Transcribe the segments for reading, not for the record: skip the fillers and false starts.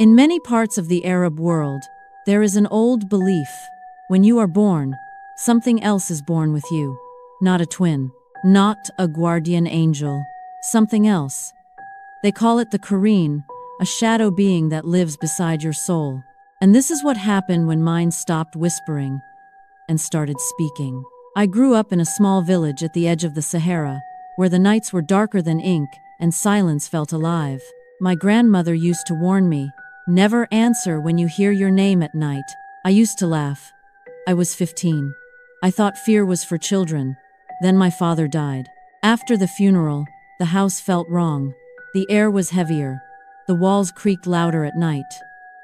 In many parts of the Arab world, there is an old belief. When you are born, something else is born with you. Not a twin, not a guardian angel, something else. They call it the Qareen, a shadow being that lives beside your soul. And this is what happened when mine stopped whispering and started speaking. I grew up in a small village at the edge of the Sahara, where the nights were darker than ink and silence felt alive. My grandmother used to warn me, never answer when you hear your name at night. I used to laugh. I was 15. I thought fear was for children. Then my father died. After the funeral, the house felt wrong. The air was heavier. The walls creaked louder at night.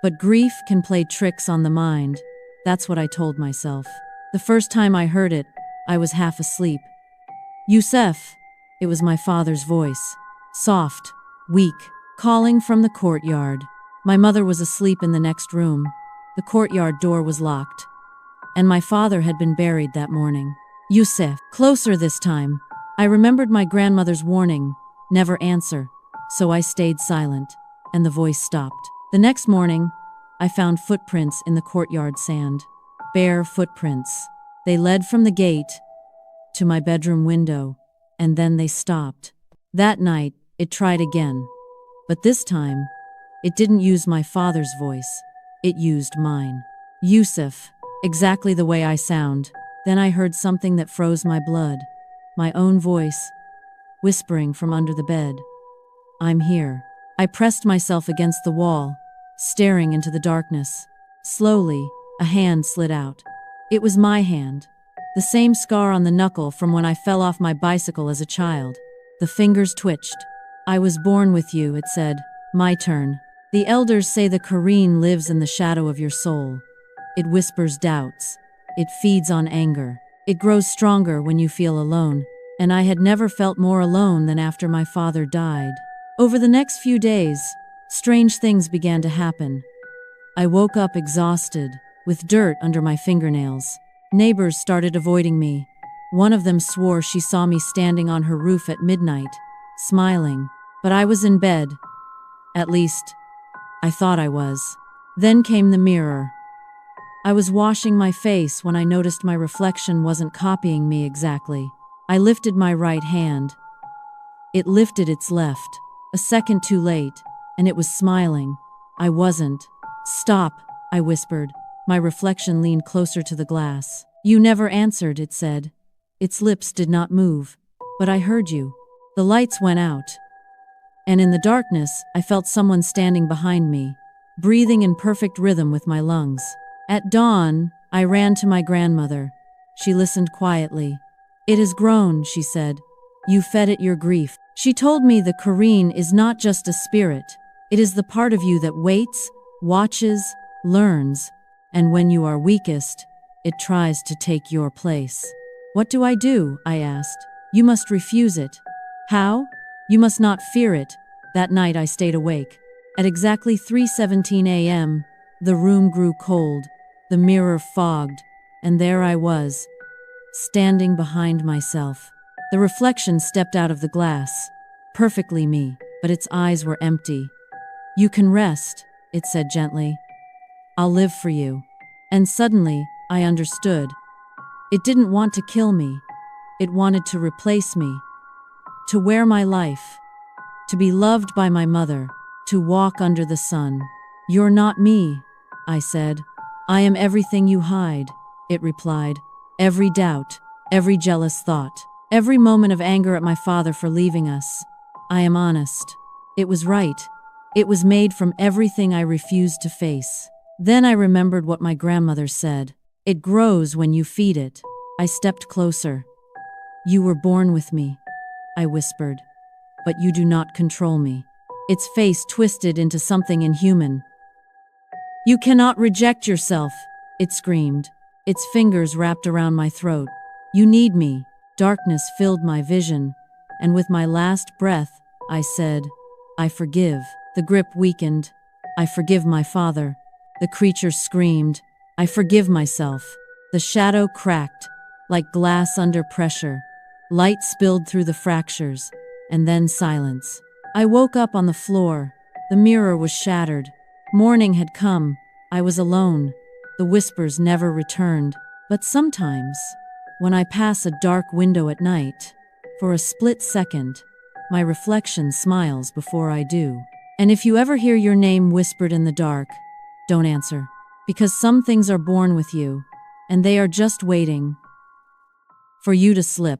But grief can play tricks on the mind. That's what I told myself. The first time I heard it, I was half asleep. Youssef! It was my father's voice. Soft, weak, calling from the courtyard. My mother was asleep in the next room. The courtyard door was locked. And my father had been buried that morning. Youssef, closer this time. I remembered my grandmother's warning, never answer. So I stayed silent, and the voice stopped. The next morning, I found footprints in the courtyard sand. Bare footprints. They led from the gate to my bedroom window, and then they stopped. That night, it tried again. But this time, it didn't use my father's voice. It used mine. Youssef, exactly the way I sound. Then I heard something that froze my blood. My own voice, whispering from under the bed. I'm here. I pressed myself against the wall, staring into the darkness. Slowly, a hand slid out. It was my hand. The same scar on the knuckle from when I fell off my bicycle as a child. The fingers twitched. I was born with you, it said. My turn. The elders say the Qareen lives in the shadow of your soul. It whispers doubts. It feeds on anger. It grows stronger when you feel alone. And I had never felt more alone than after my father died. Over the next few days, strange things began to happen. I woke up exhausted, with dirt under my fingernails. Neighbors started avoiding me. One of them swore she saw me standing on her roof at midnight, smiling. But I was in bed. At least, I thought I was. Then came the mirror. I was washing my face when I noticed my reflection wasn't copying me exactly. I lifted my right hand. It lifted its left. A second too late, and it was smiling. I wasn't. Stop, I whispered. My reflection leaned closer to the glass. You never answered, it said. Its lips did not move. But I heard you. The lights went out. And in the darkness, I felt someone standing behind me, breathing in perfect rhythm with my lungs. At dawn, I ran to my grandmother. She listened quietly. It has grown, she said. You fed it your grief. She told me the Qareen is not just a spirit. It is the part of you that waits, watches, learns, and when you are weakest, it tries to take your place. What do? I asked. You must refuse it. How? You must not fear it. That night I stayed awake. At exactly 3:17 a.m., the room grew cold, the mirror fogged, and there I was, standing behind myself. The reflection stepped out of the glass, perfectly me, but its eyes were empty. You can rest, it said gently. I'll live for you. And suddenly, I understood. It didn't want to kill me. It wanted to replace me. To wear my life. To be loved by my mother. To walk under the sun. You're not me, I said. I am everything you hide, it replied. Every doubt, every jealous thought, every moment of anger at my father for leaving us. I am honest. It was right. It was made from everything I refused to face. Then I remembered what my grandmother said. It grows when you feed it. I stepped closer. You were born with me, I whispered. But you do not control me. Its face twisted into something inhuman. You cannot reject yourself, it screamed. Its fingers wrapped around my throat. You need me. Darkness filled my vision, and with my last breath, I said, I forgive. The grip weakened. I forgive my father. The creature screamed. I forgive myself. The shadow cracked, like glass under pressure. Light spilled through the fractures, and then silence. I woke up on the floor. The mirror was shattered. Morning had come. I was alone. The whispers never returned. But sometimes, when I pass a dark window at night, for a split second, my reflection smiles before I do. And if you ever hear your name whispered in the dark, don't answer. Because some things are born with you, and they are just waiting for you to slip.